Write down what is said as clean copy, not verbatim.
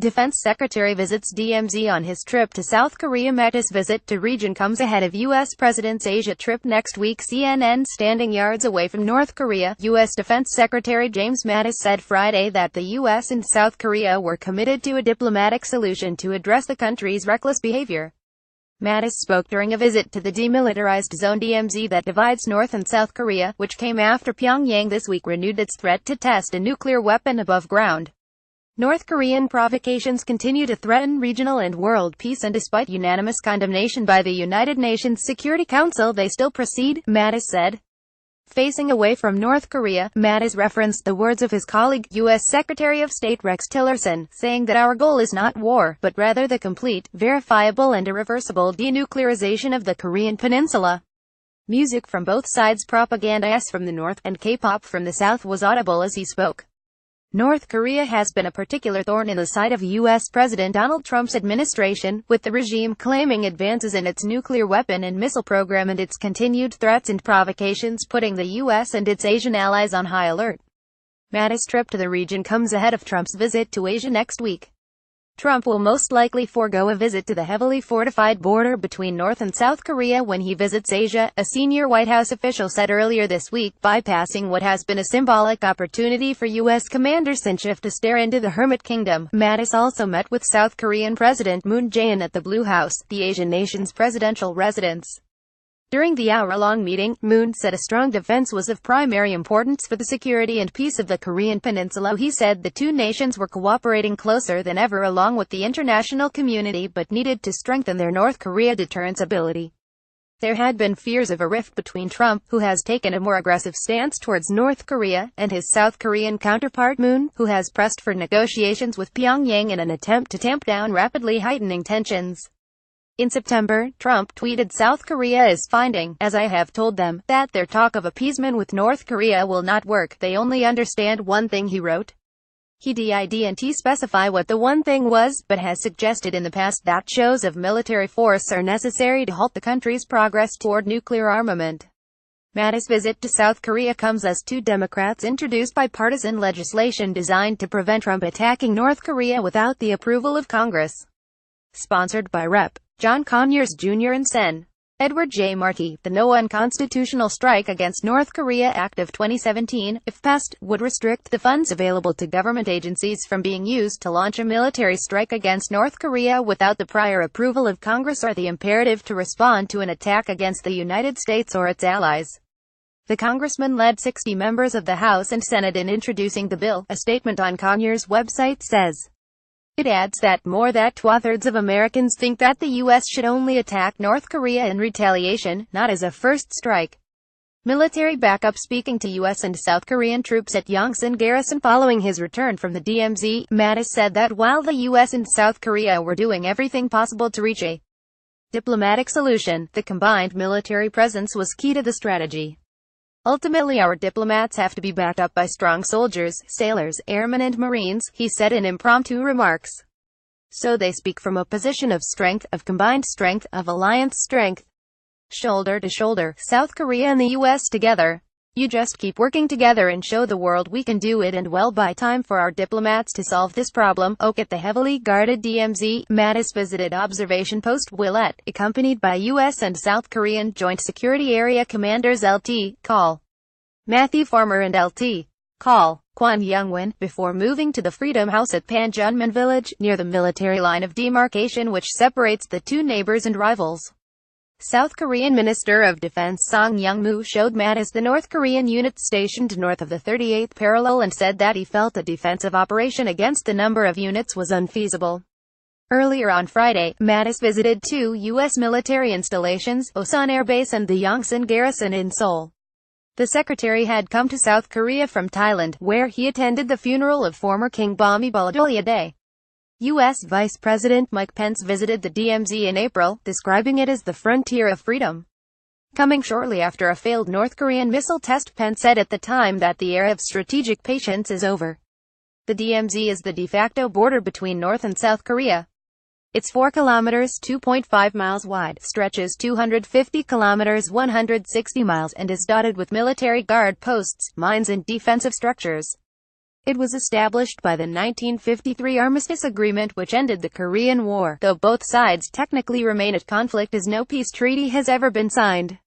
Defense Secretary visits DMZ on his trip to South KoreaMattis visit to region comes ahead of U.S. President's Asia trip next week. CNN standing yards away from North Korea. U.S. Defense Secretary James Mattis said Friday that the U.S. and South Korea were committed to a diplomatic solution to address the country's reckless behavior. Mattis spoke during a visit to the demilitarized zone DMZ that divides North and South Korea, which came after Pyongyang this week renewed its threat to test a nuclear weapon above ground. North Korean provocations continue to threaten regional and world peace, and despite unanimous condemnation by the United Nations Security Council, they still proceed, Mattis said. Facing away from North Korea, Mattis referenced the words of his colleague, U.S. Secretary of State Rex Tillerson, saying that our goal is not war, but rather the complete, verifiable and irreversible denuclearization of the Korean peninsula. Music from both sides, propaganda from the North, and K-pop from the South was audible as he spoke. North Korea has been a particular thorn in the side of U.S. President Donald Trump's administration, with the regime claiming advances in its nuclear weapon and missile program and its continued threats and provocations putting the U.S. and its Asian allies on high alert. Mattis' trip to the region comes ahead of Trump's visit to Asia next week. Trump will most likely forego a visit to the heavily fortified border between North and South Korea when he visits Asia, a senior White House official said earlier this week, bypassing what has been a symbolic opportunity for U.S. Commander Sun to stare into the Hermit Kingdom. Mattis also met with South Korean President Moon Jae-in at the Blue House, the Asian nation's presidential residence. During the hour-long meeting, Moon said a strong defense was of primary importance for the security and peace of the Korean peninsula. He said the two nations were cooperating closer than ever along with the international community but needed to strengthen their North Korea deterrence ability. There had been fears of a rift between Trump, who has taken a more aggressive stance towards North Korea, and his South Korean counterpart Moon, who has pressed for negotiations with Pyongyang in an attempt to tamp down rapidly heightening tensions. In September, Trump tweeted, "South Korea is finding, as I have told them, that their talk of appeasement with North Korea will not work. They only understand one thing," he wrote. He didn't specify what the one thing was, but has suggested in the past that shows of military force are necessary to halt the country's progress toward nuclear armament. Mattis' visit to South Korea comes as two Democrats introduced bipartisan legislation designed to prevent Trump attacking North Korea without the approval of Congress. Sponsored by Rep. John Conyers Jr. and Sen. Edward J. Markey, the No Unconstitutional Strike Against North Korea Act of 2017, if passed, would restrict the funds available to government agencies from being used to launch a military strike against North Korea without the prior approval of Congress or the imperative to respond to an attack against the United States or its allies. The congressman led 60 members of the House and Senate in introducing the bill, a statement on Conyers' website says. It adds that more than 2/3 of Americans think that the U.S. should only attack North Korea in retaliation, not as a first strike. Military backup. Speaking to U.S. and South Korean troops at Yongsan Garrison following his return from the DMZ, Mattis said that while the U.S. and South Korea were doing everything possible to reach a diplomatic solution, the combined military presence was key to the strategy. Ultimately, our diplomats have to be backed up by strong soldiers, sailors, airmen and Marines, he said in impromptu remarks. So they speak from a position of strength, of combined strength, of alliance strength. Shoulder to shoulder, South Korea and the U.S. together. You just keep working together and show the world we can do it, and well, by time for our diplomats to solve this problem. Oak at the heavily guarded DMZ, Mattis visited observation post Willette, accompanied by U.S. and South Korean Joint Security Area Commanders Lt. Col. Matthew Farmer and Lt. Col. Kwon Young-win, before moving to the Freedom House at Panjunman Village, near the military line of demarcation which separates the two neighbors and rivals. South Korean Minister of Defense Song Young-moo showed Mattis the North Korean unit stationed north of the 38th parallel and said that he felt a defensive operation against the number of units was unfeasible. Earlier on Friday, Mattis visited two U.S. military installations, Osan Air Base and the Yongsan Garrison in Seoul. The secretary had come to South Korea from Thailand, where he attended the funeral of former King Bhumibol Adulyadej. U.S. Vice President Mike Pence visited the DMZ in April, describing it as the frontier of freedom. Coming shortly after a failed North Korean missile test, Pence said at the time that the era of strategic patience is over. The DMZ is the de facto border between North and South Korea. It's 4 kilometers (2.5 miles) wide, stretches 250 kilometers (160 miles), and is dotted with military guard posts, mines and defensive structures. It was established by the 1953 Armistice Agreement, which ended the Korean War. Though both sides technically remain at conflict, as no peace treaty has ever been signed.